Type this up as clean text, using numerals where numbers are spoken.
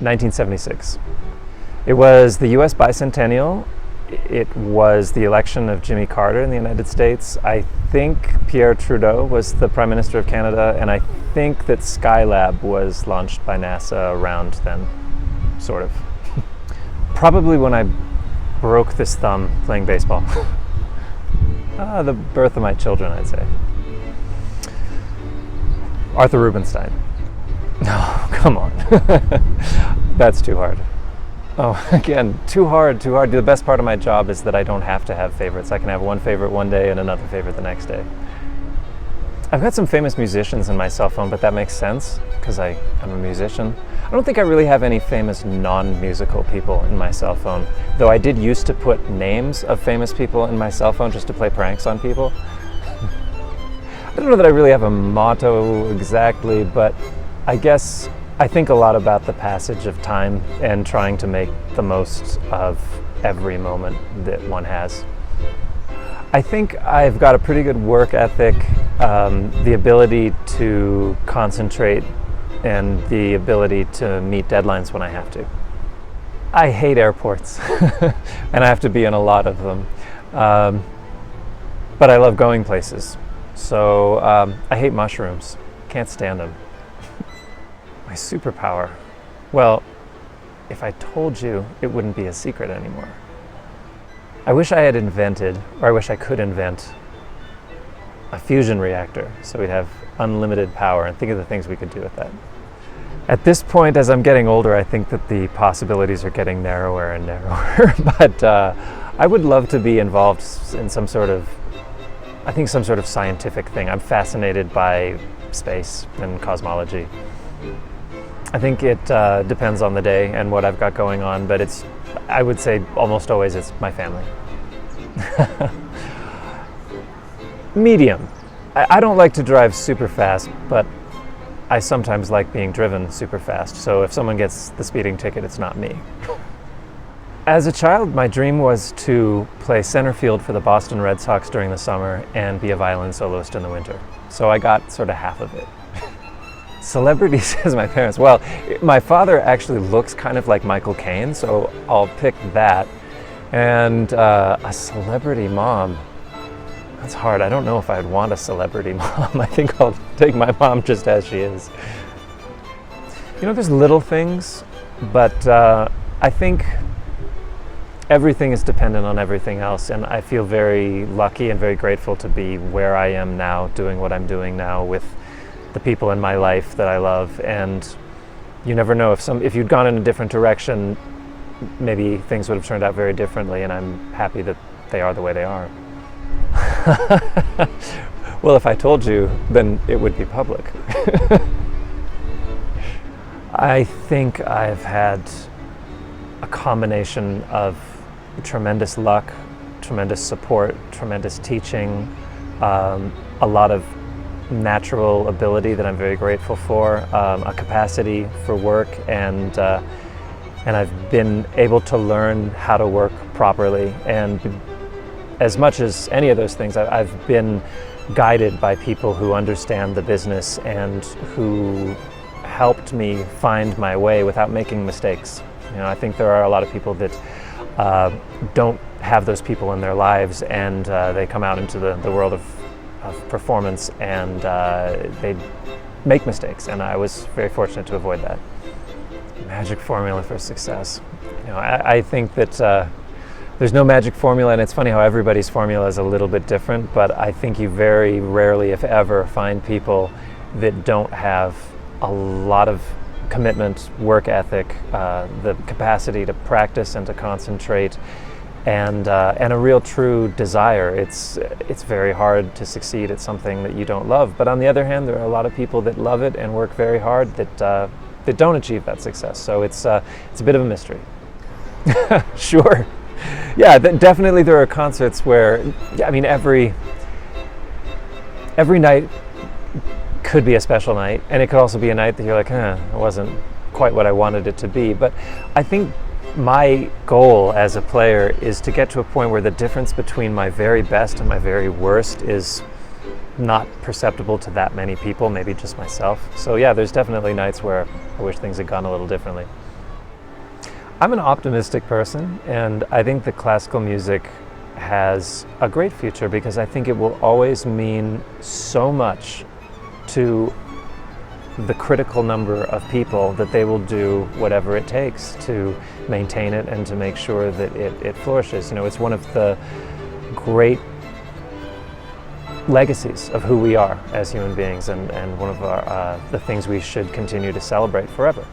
1976. It was the US bicentennial. It was the election of Jimmy Carter in the United States. I think Pierre Trudeau was the Prime Minister of Canada, and I think that Skylab was launched by NASA around then, sort of. Probably when I broke this thumb playing baseball. The birth of my children, I'd say. Arthur Rubinstein. No, come on. That's too hard. Oh, again, too hard. The best part of my job is that I don't have to have favorites. I can have one favorite one day and another favorite the next day. I've got some famous musicians in my cell phone, but that makes sense because I'm a musician. I don't think I really have any famous non-musical people in my cell phone, though I did used to put names of famous people in my cell phone just to play pranks on people. I don't know that I really have a motto exactly, but I guess I think a lot about the passage of time and trying to make the most of every moment that one has. I think I've got a pretty good work ethic, the ability to concentrate, and the ability to meet deadlines when I have to. I hate airports, and I have to be in a lot of them, but I love going places. So I hate mushrooms, can't stand them. My superpower, well, if I told you, it wouldn't be a secret anymore. I wish I had invented, or I wish I could invent, a fusion reactor so we'd have unlimited power, and think of the things we could do with that. At this point, as I'm getting older, I think that the possibilities are getting narrower and narrower, but I would love to be involved in some sort of scientific thing. I'm fascinated by space and cosmology. I think it depends on the day and what I've got going on, but I would say almost always it's my family. Medium. I don't like to drive super fast, but I sometimes like being driven super fast. So if someone gets the speeding ticket, it's not me. As a child, my dream was to play center field for the Boston Red Sox during the summer and be a violin soloist in the winter. So I got sort of half of it. Celebrity, says my parents. Well, my father actually looks kind of like Michael Caine, so I'll pick that. And a celebrity mom, that's hard. I don't know if I'd want a celebrity mom. I think I'll take my mom just as she is. You know, there's little things, but I think everything is dependent on everything else, and I feel very lucky and very grateful to be where I am now, doing what I'm doing now with the people in my life that I love. And you never know, if you'd gone in a different direction, maybe things would have turned out very differently, and I'm happy that they are the way they are. Well, if I told you, then it would be public. I think I've had a combination of tremendous luck, tremendous support, tremendous teaching, a lot of natural ability that I'm very grateful for, a capacity for work, and I've been able to learn how to work properly. And as much as any of those things, I've been guided by people who understand the business and who helped me find my way without making mistakes. You know, I think there are a lot of people that don't have those people in their lives, and they come out into the world of performance, and they make mistakes, and I was very fortunate to avoid that. Magic formula for success. You know, I think that there's no magic formula, and it's funny how everybody's formula is a little bit different, but I think you very rarely, if ever, find people that don't have a lot of commitment, work ethic, the capacity to practice and to concentrate, and a real true desire. It's very hard to succeed at something that you don't love, but on the other hand, there are a lot of people that love it and work very hard that don't achieve that success. So it's a bit of a mystery. Sure. Yeah, definitely there are concerts where, I mean, every night could be a special night, and it could also be a night that you're like, it wasn't quite what I wanted it to be. But I think my goal as a player is to get to a point where the difference between my very best and my very worst is not perceptible to that many people, maybe just myself. So yeah, there's definitely nights where I wish things had gone a little differently. I'm an optimistic person, and I think that classical music has a great future because I think it will always mean so much to the critical number of people that they will do whatever it takes to maintain it and to make sure that it flourishes. You know, it's one of the great legacies of who we are as human beings, and one of the things we should continue to celebrate forever.